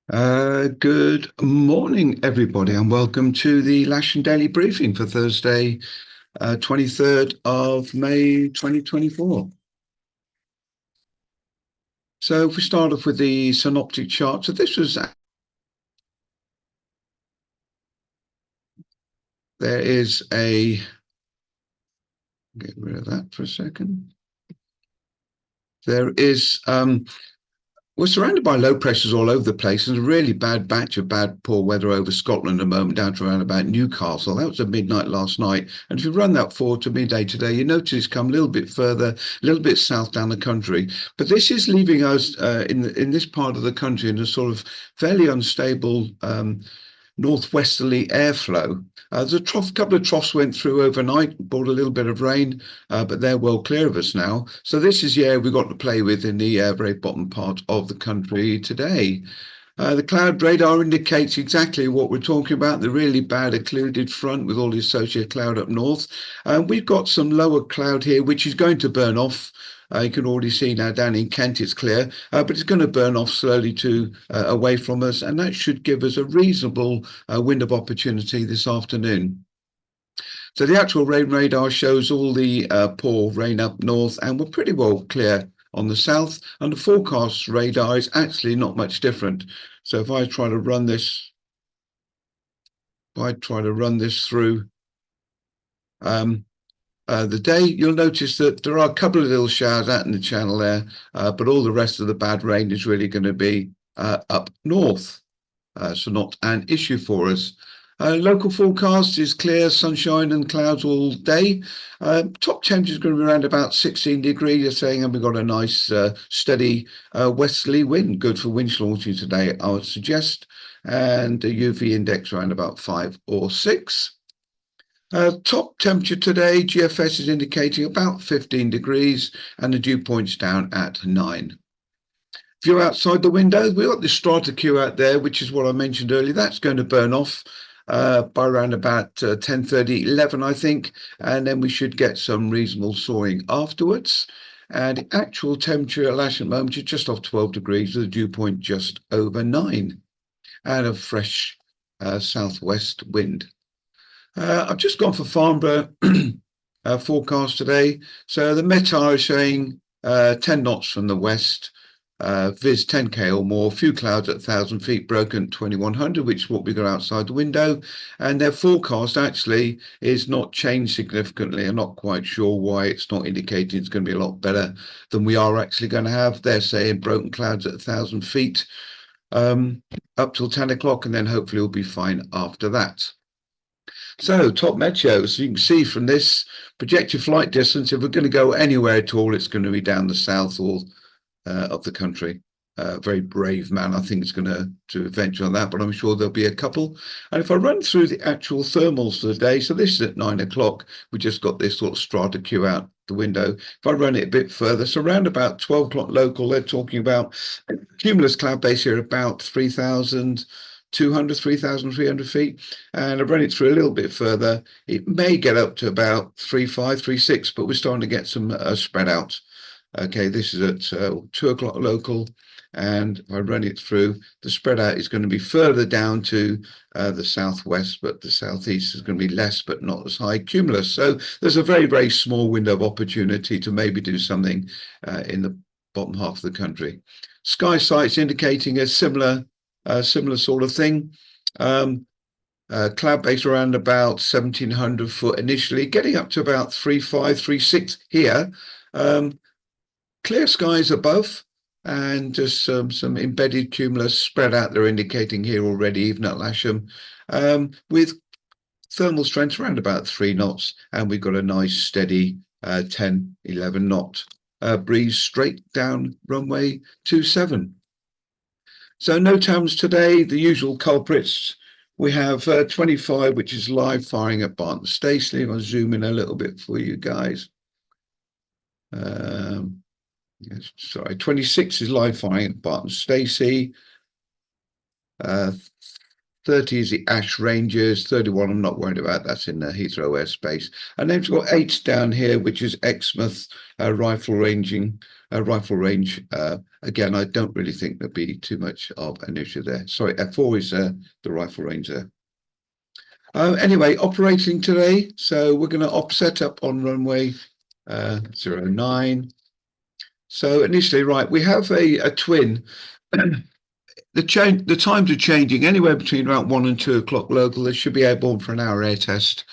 Good morning, everybody, and welcome to the Lasham Daily Briefing for Thursday, 23rd of May, 2024. So if we start off with the synoptic chart, there is get rid of that for a second. There is We're surrounded by low pressures all over the place. There's a really bad batch of poor weather over Scotland at the moment, down to around about Newcastle. That was at midnight last night. And if you run that forward to midday today, you notice it's come a little bit further, a little bit south down the country. But this is leaving us in this part of the country in a sort of fairly unstable northwesterly airflow. There's a couple of troughs went through overnight, brought a little bit of rain, but they're well clear of us now. So this is the air we've got to play with in the very bottom part of the country today. The cloud radar indicates exactly what we're talking about, the really bad occluded front with all the associated cloud up north. We've got some lower cloud here, which is going to burn off. You can already see now down in Kent it's clear, but it's going to burn off slowly to away from us, and that should give us a reasonable wind of opportunity this afternoon. So the actual rain radar shows all the poor rain up north, and we're pretty well clear on the south, and the forecast radar is actually not much different. So if I try to run this through the day, you'll notice that there are a couple of little showers out in the channel there, but all the rest of the bad rain is really going to be up north, so not an issue for us. Local forecast is clear, sunshine and clouds all day. Top temperature is going to be around about 16 degrees. You're saying, and we've got a nice steady westerly wind, good for winch launching today, I would suggest. And a UV index around about 5 or 6. Top temperature today, GFS is indicating about 15 degrees, and the dew point's down at 9. If you're outside the window, we've got the strata queue out there, which is what I mentioned earlier. That's going to burn off by around about 10:30, 11, I think, and then we should get some reasonable soaring afterwards. And the actual temperature at Lasham at the moment is just off 12 degrees with a dew point just over 9 and a fresh southwest wind. I've just gone for Farnborough forecast today. So the METAR is showing 10 knots from the west, Viz 10k or more, few clouds at 1,000 feet, broken at 2100, which is what we got outside the window. And their forecast actually is not changed significantly. I'm not quite sure why it's not indicating it's going to be a lot better than we are actually going to have. They're saying broken clouds at 1,000 feet up till 10 o'clock, and then hopefully we'll be fine after that. So top metros, you can see from this projected flight distance, if we're going to go anywhere at all, it's going to be down the south or of the country. Very brave man, I think, is going to venture on that, but I'm sure there'll be a couple. And if I run through the actual thermals for the day, so this is at 9 o'clock, we just got this sort of strata queue out the window. If I run it a bit further, so around about 12 o'clock local, they're talking about cumulus cloud base here about 3,200, 3,300 feet. And I run it through a little bit further. It may get up to about 3.5, 3.6, but we're starting to get some spread out. Okay, this is at 2 o'clock local, and if I run it through, the spread out is going to be further down to the southwest, but the southeast is going to be less, but not as high cumulus. So there's a very, very small window of opportunity to maybe do something in the bottom half of the country. Sky sites indicating a similar sort of thing. Cloud base around about 1,700 foot initially, getting up to about 3.5, 3.6 here. Clear skies above, and just some embedded cumulus spread out there indicating here already, even at Lasham, with thermal strength around about 3 knots, and we've got a nice steady 10, 11 knot breeze straight down runway 27. So no towns today, the usual culprits. We have 25, which is live firing at Barton Stacey. I'll zoom in a little bit for you guys. Yes, sorry, 26 is live firing at Barton Stacey. 30 is the Ash Rangers. 31 I'm not worried about, that's in the Heathrow airspace. And then we've got 8 down here, which is Exmouth rifle range again, I don't really think there'll be too much of an issue there. Sorry, F4 is the rifle range there. Anyway, operating today. So we're going to set up on runway 09. So initially, right, we have a twin. The times are changing anywhere between about 1 and 2 o'clock local. They should be airborne for an hour air test,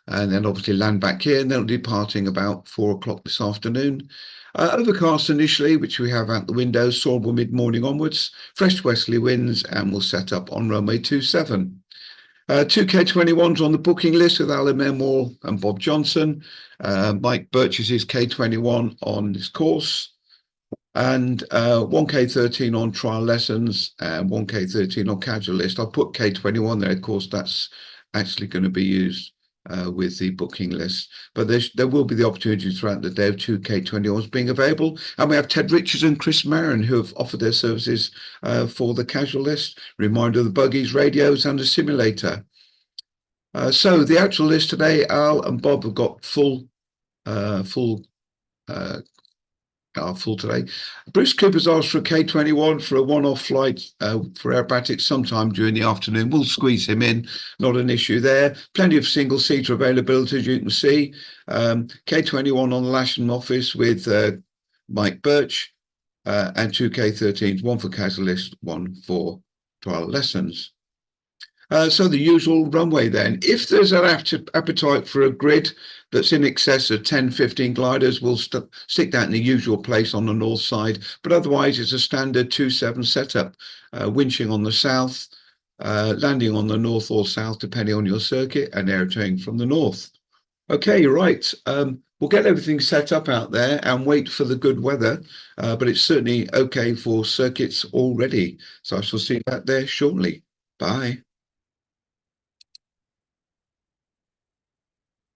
and then obviously land back here, and they'll be departing about 4 o'clock this afternoon. Overcast initially, which we have out the window, sawnable mid-morning onwards, fresh westerly winds, and we'll set up on runway 27. Two K21s on the booking list with Alan Memore and Bob Johnson. Mike Birch's K21 on this course, and 1K13 on trial lessons and 1K13 on casual list. I'll put K21 there. Of course, that's actually going to be used with the booking list. But there will be the opportunity throughout the day of 2K21s being available. And we have Ted Richards and Chris Marin who have offered their services for the casual list. Reminder of the buggies, radios, and a simulator. So the actual list today, Al and Bob have got full today. Bruce Cooper's asked for a K21 for a one-off flight for aerobatics sometime during the afternoon. We'll squeeze him in, not an issue there. Plenty of single-seater availability, as you can see. K21 on the Lasham office with Mike Birch and two K13s, one for casualist, one for trial lessons. So the usual runway then. If there's an appetite for a grid that's in excess of 10, 15 gliders, we'll stick that in the usual place on the north side. But otherwise, it's a standard 2-7 setup, winching on the south, landing on the north or south, depending on your circuit, and airtailing from the north. Okay, right. We'll get everything set up out there and wait for the good weather, but it's certainly okay for circuits already. So I shall see that there shortly. Bye.